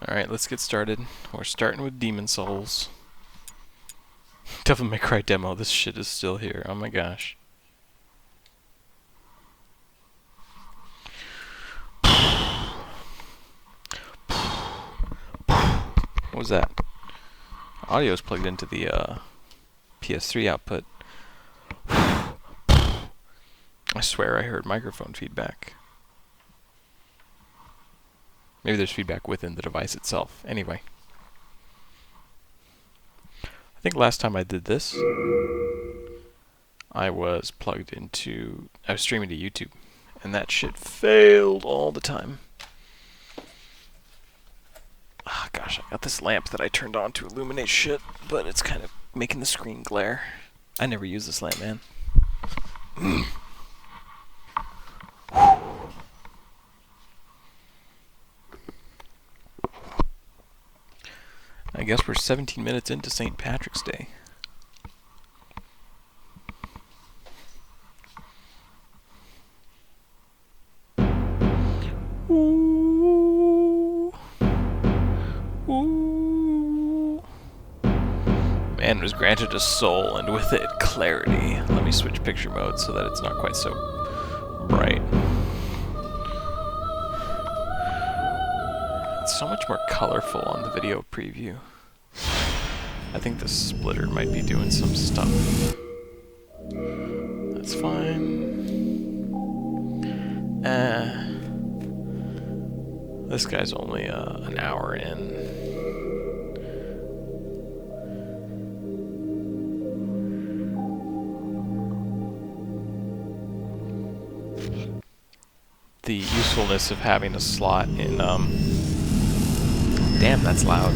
Alright, let's get started. We're starting with Demon Souls. Devil May Cry demo. This shit is still here. Oh my gosh. What was that? Audio is plugged into the PS3 output. I swear I heard microphone feedback. Maybe there's feedback within the device itself. Anyway. I think last time I did this, I was streaming to YouTube, and that shit failed all the time. Ah, gosh, I got this lamp that I turned on to illuminate shit, but it's kind of making the screen glare. I never use this lamp, man. I guess we're 17 minutes into St. Patrick's Day. Ooh. Ooh. Man was granted a soul, and with it, clarity. Let me switch picture mode so that it's not quite so bright. It's so much more colorful on the video preview. I think the splitter might be doing some stuff. That's fine. This guy's only an hour in. The usefulness of having a slot in, damn, that's loud.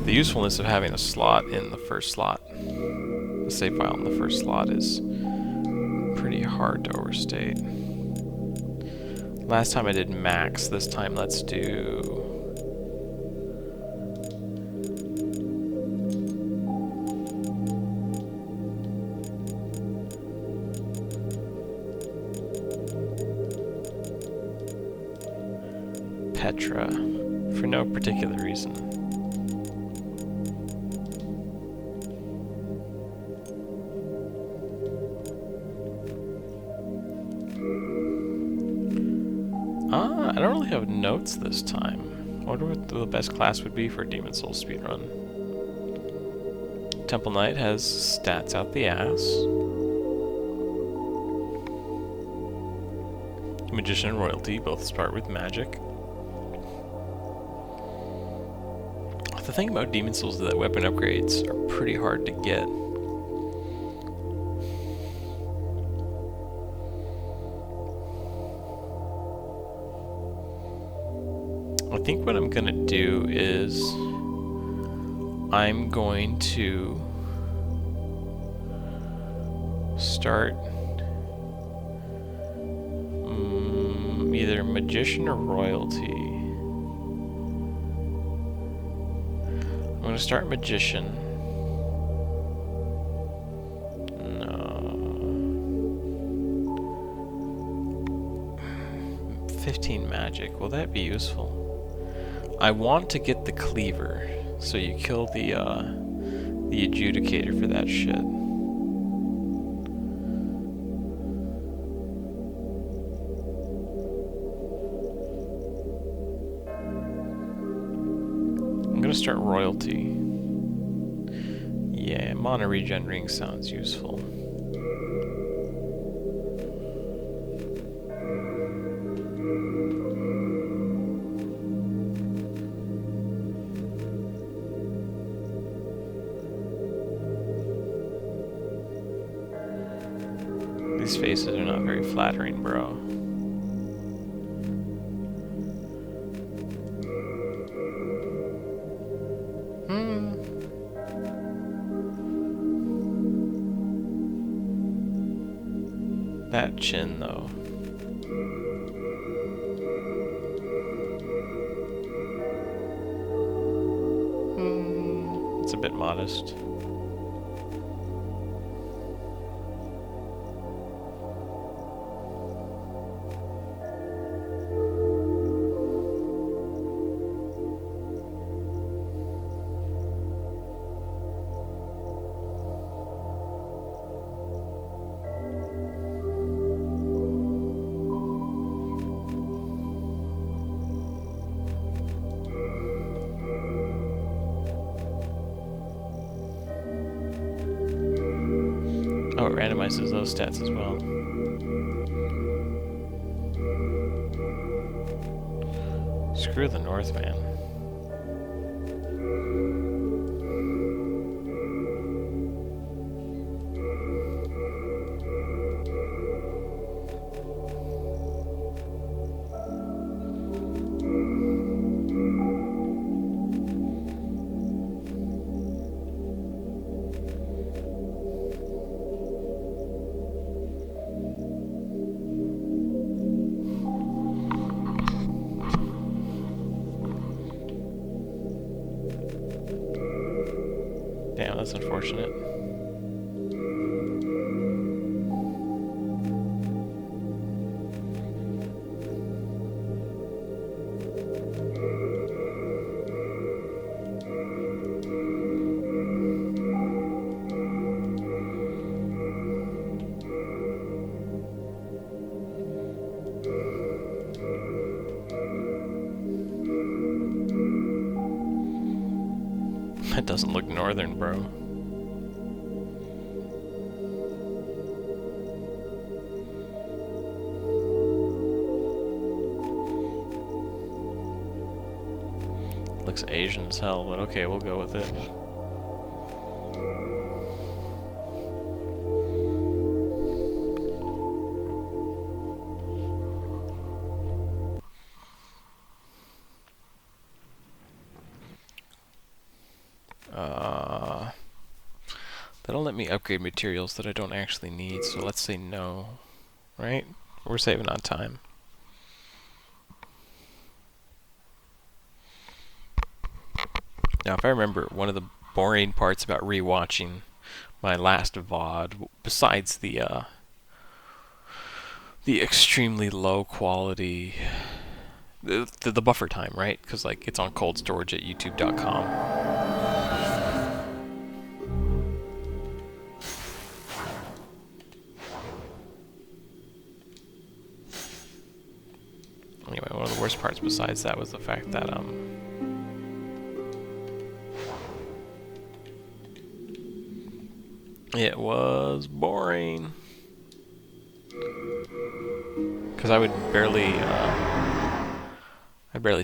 The usefulness of having a slot in the first slot, the save file in the first slot, is pretty hard to overstate. Last time I did max, this time let's do... Petra, for no particular reason. I don't really have notes this time. I wonder what the best class would be for a Demon Souls speedrun. Temple Knight has stats out the ass. Magician and Royalty both start with magic. The thing about Demon Souls is that weapon upgrades are pretty hard to get. I think what I'm gonna do is I'm going to start either Magician or Royalty. I'm gonna start Magician. No. 15 magic. Will that be useful? I want to get the cleaver, so you kill the adjudicator for that shit. I'm gonna start Royalty. Yeah, mana regen ring sounds useful. These faces are not very flattering, bro. That chin, though. It's a bit modest. randomizes those stats as well. Screw the North, man. Damn, that's unfortunate. That doesn't look northern, bro. Looks Asian as hell, but okay, we'll go with it. That'll let me upgrade materials that I don't actually need, so let's say no. Right? We're saving on time. Now, if I remember, one of the boring parts about rewatching my last VOD, besides the extremely low quality, the buffer time, right? Because like it's on cold storage at YouTube.com. Anyway, one of the worst parts besides that was the fact that it was boring. Because I would barely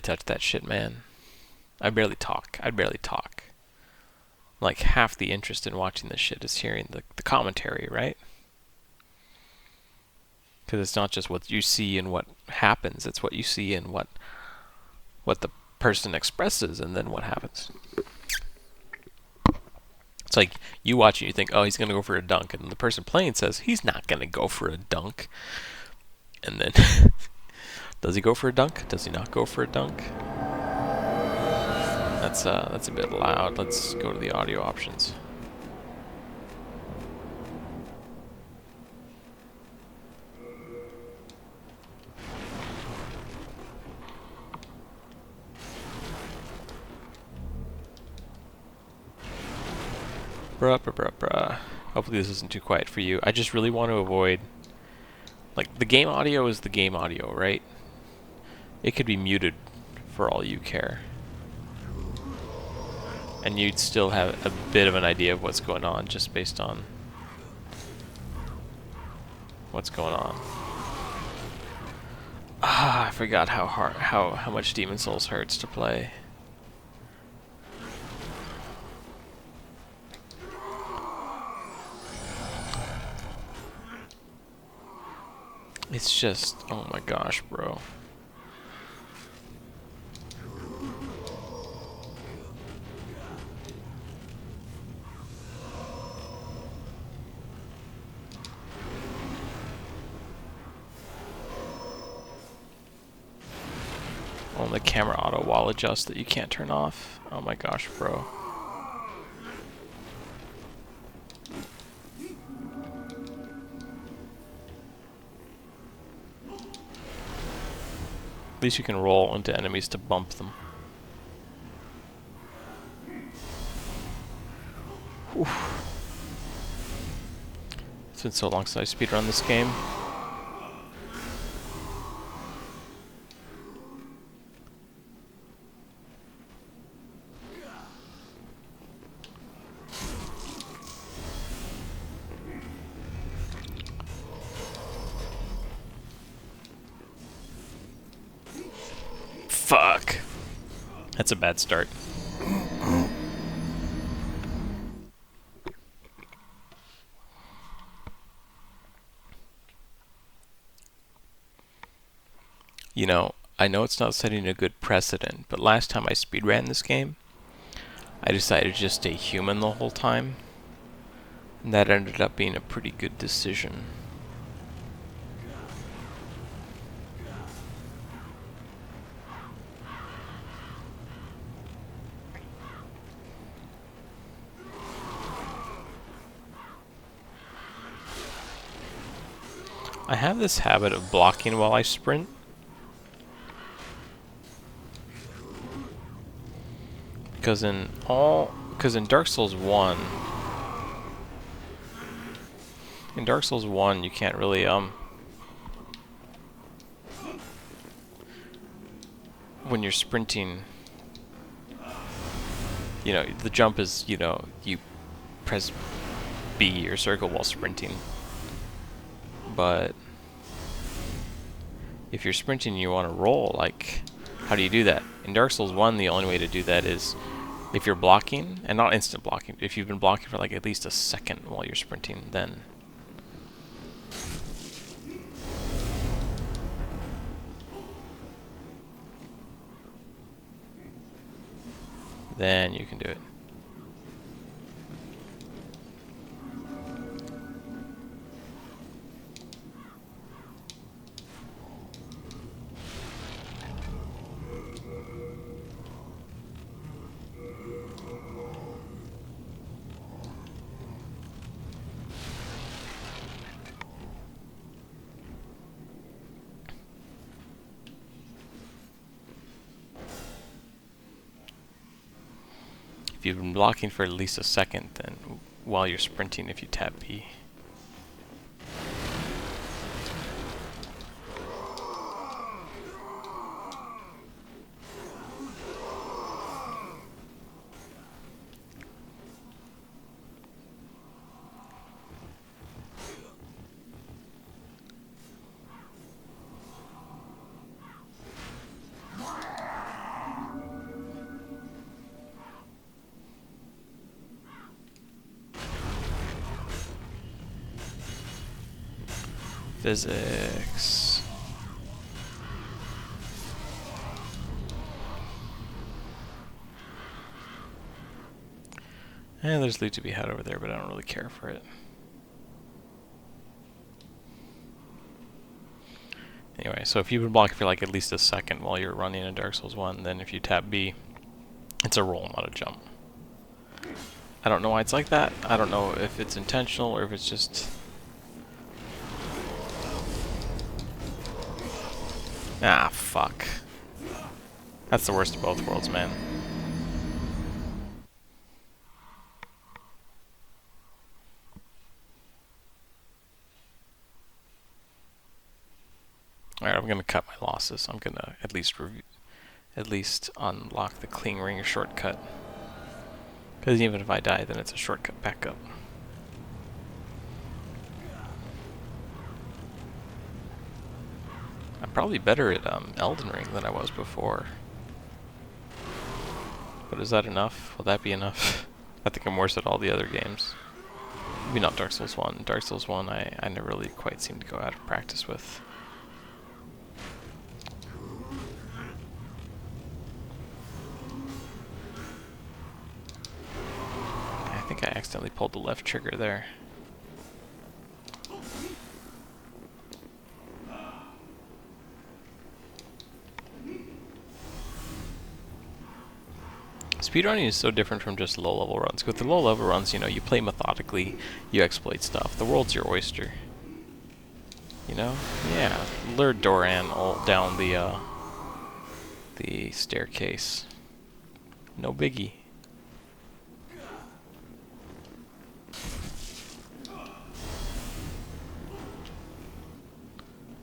touch that shit, man. I'd barely talk. Like, half the interest in watching this shit is hearing the commentary, right? Because it's not just what you see and what happens, it's what you see and what the person expresses and then what happens. It's like you watch and you think, oh, he's going to go for a dunk, and the person playing says, he's not going to go for a dunk. And then, does he go for a dunk? Does he not go for a dunk? That's a bit loud. Let's go to the audio options. Bruh. Hopefully this isn't too quiet for you. I just really want to avoid... Like, the game audio is the game audio, right? It could be muted for all you care. And you'd still have a bit of an idea of what's going on just based on what's going on. Ah, I forgot how much Demon's Souls hurts to play. It's just, oh my gosh, bro. Oh, the camera auto wall adjust that you can't turn off. Oh my gosh, bro. At least you can roll into enemies to bump them. Oof. It's been so long since I speedrun this game. Fuck. That's a bad start. You know, I know it's not setting a good precedent, but last time I speedran this game, I decided to just stay human the whole time. And that ended up being a pretty good decision. I have this habit of blocking while I sprint. Because in Dark Souls 1, you can't really when you're sprinting, you know, the jump is, you know, you press B or circle while sprinting. But if you're sprinting and you want to roll, like, how do you do that? In Dark Souls 1, the only way to do that is if you're blocking, and not instant blocking, if you've been blocking for like at least a second while you're sprinting, then you can do it. If you've been blocking for at least a second, then while you're sprinting, if you tap B. Physics. There's loot to be had over there, but I don't really care for it. Anyway, so if you've been blocking for like at least a second while you're running in Dark Souls 1, then if you tap B, it's a roll, not a jump. I don't know why it's like that. I don't know if it's intentional or if it's just... Ah, fuck. That's the worst of both worlds, man. Alright, I'm gonna cut my losses. I'm gonna at least unlock the Cling Ring shortcut. Because even if I die, then it's a shortcut back up. I'm probably better at Elden Ring than I was before. But is that enough? Will that be enough? I think I'm worse at all the other games. Maybe not Dark Souls 1. Dark Souls 1 I never really quite seem to go out of practice with. I think I accidentally pulled the left trigger there. Speedrunning is so different from just low-level runs. With the low-level runs, you know, you play methodically, you exploit stuff. The world's your oyster. You know? Yeah. Lure Doran all down the staircase. No biggie.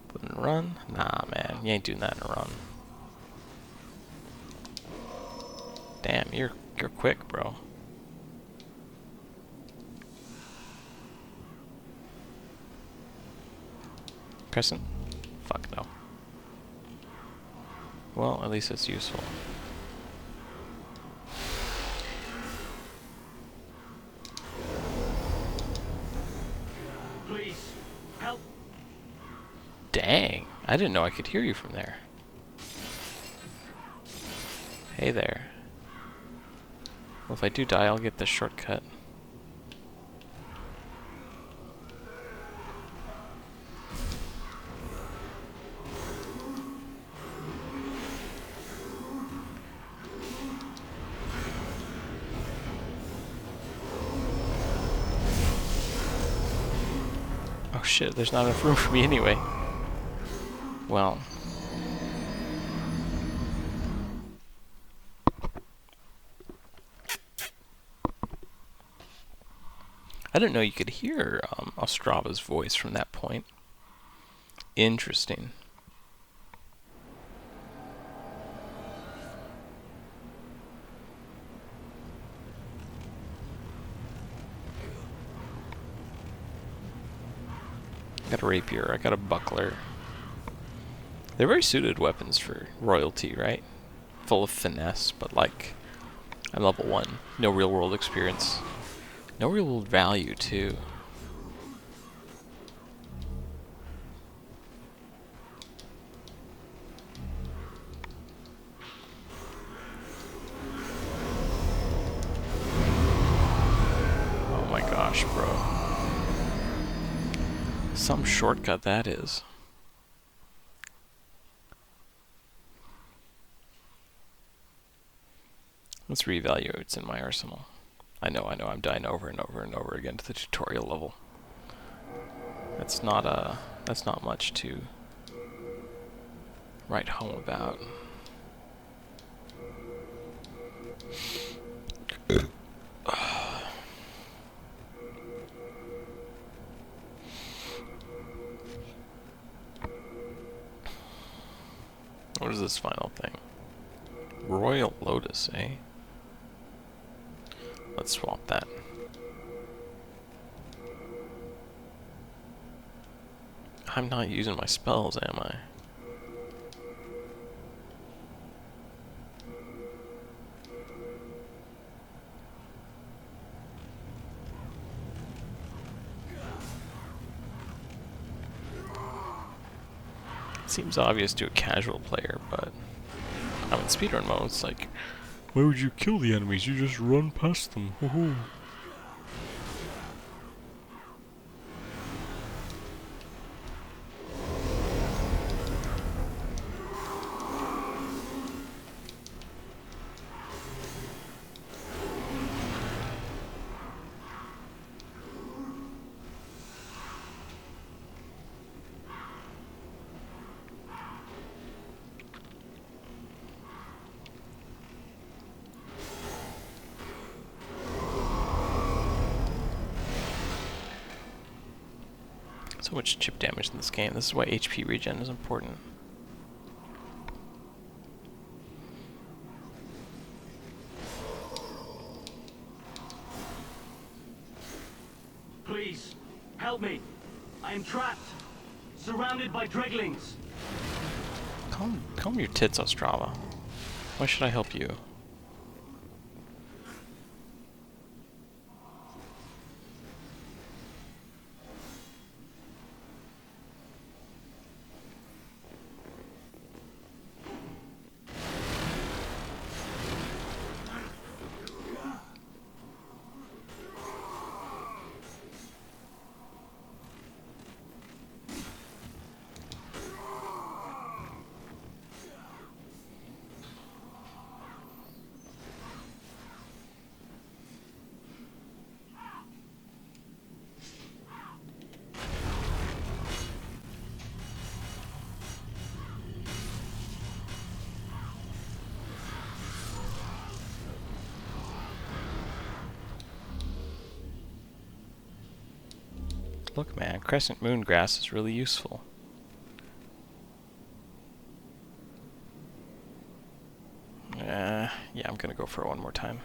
Put in a run? Nah, man. You ain't doing that in a run. Damn, you're quick, bro. Crescent? Fuck no. Well, at least it's useful. Please, help. Dang, I didn't know I could hear you from there. Hey there. Well, if I do die, I'll get the shortcut. Oh shit, there's not enough room for me anyway. Well. I didn't know you could hear Ostrava's voice from that point. Interesting. I got a rapier, I got a buckler. They're very suited weapons for royalty, right? Full of finesse, but like, I'm level 1. No real world experience. No real world value, too. Oh my gosh, bro. Some shortcut that is. Let's reevaluate what's in my arsenal. I know, I'm dying over and over and over again to the tutorial level. That's not much to write home about. What is this final thing? Royal Lotus, eh? Let's swap that. I'm not using my spells, am I? It seems obvious to a casual player, but I'm in speedrun mode. It's like, why would you kill the enemies? You just run past them. Woohoo. So much chip damage in this game. This is why HP regen is important. Please, help me. I am trapped, surrounded by dreglings. Calm your tits, Ostrava. Why should I help you? Look, man, crescent moon grass is really useful. Yeah, I'm gonna go for it one more time.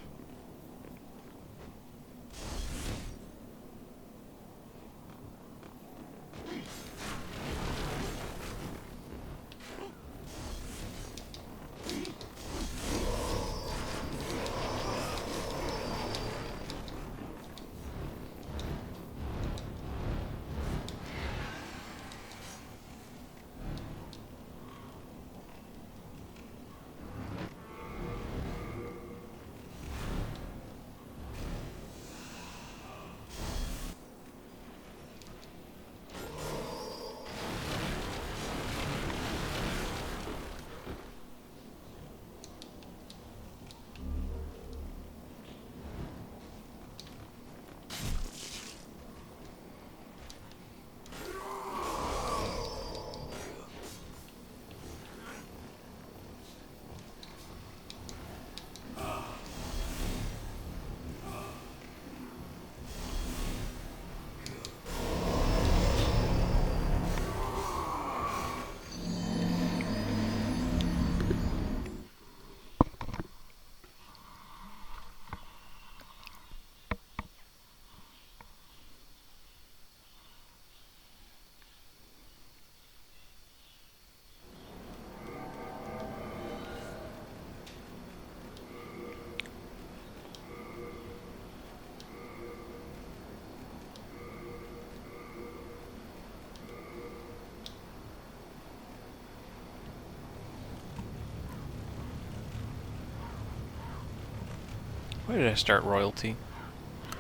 Why did I start royalty?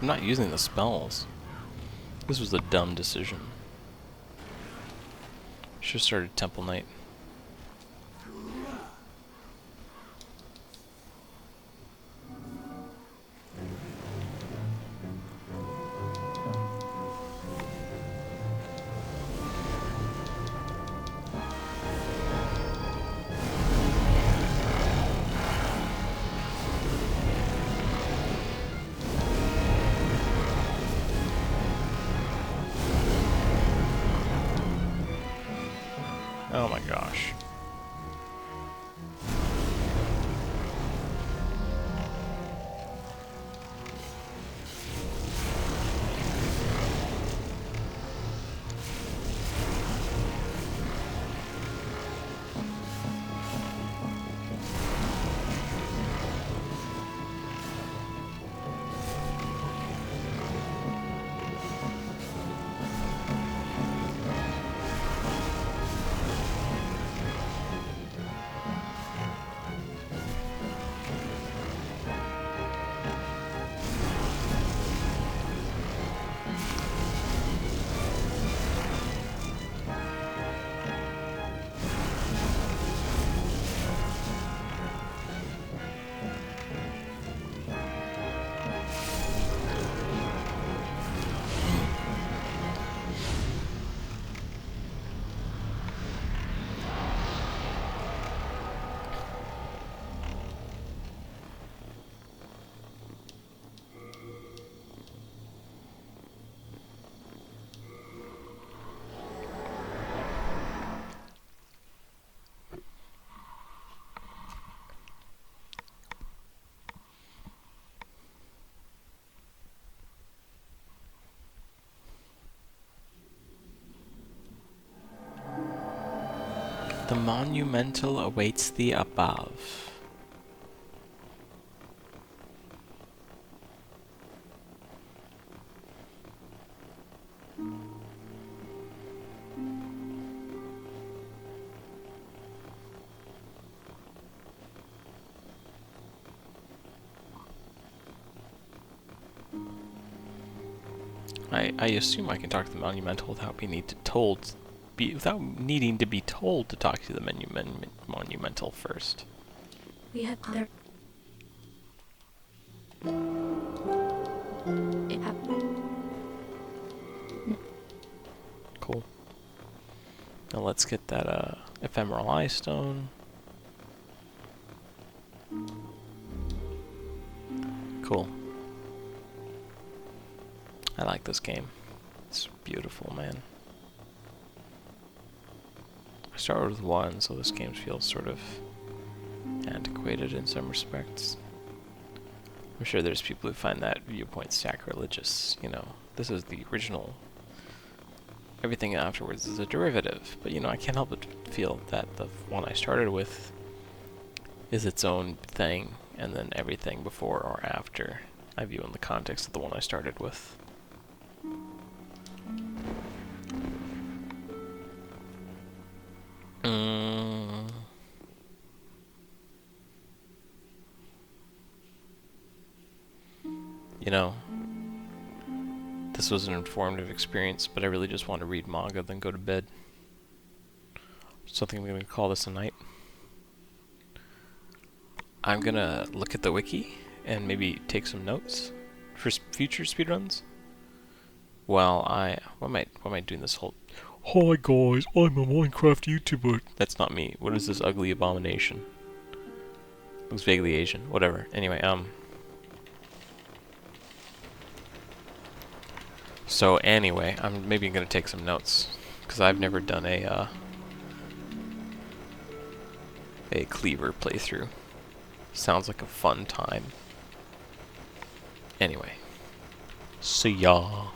I'm not using the spells. This was a dumb decision. Should have started Temple Knight. Oh my gosh. The monumental awaits thee above. I assume I can talk to the monumental without being without needing to be told to talk to the monumental first. We have other. It happened. Cool. Now let's get that ephemeral eye stone. Cool. I like this game. It's beautiful, man. I started with 1, so this game feels sort of antiquated in some respects. I'm sure there's people who find that viewpoint sacrilegious. You know, this is the original. Everything afterwards is a derivative. But, you know, I can't help but feel that the one I started with is its own thing, and then everything before or after I view in the context of the one I started with. You know, this was an informative experience, but I really just want to read manga, then go to bed. So I think I'm going to call this a night. I'm going to look at the wiki and maybe take some notes for future speedruns. Well, why am I doing this whole... Hi guys, I'm a Minecraft YouTuber. That's not me. What is this ugly abomination? Looks vaguely Asian. Whatever. Anyway, So anyway, I'm maybe gonna take some notes, because I've never done a cleaver playthrough. Sounds like a fun time. Anyway, see ya.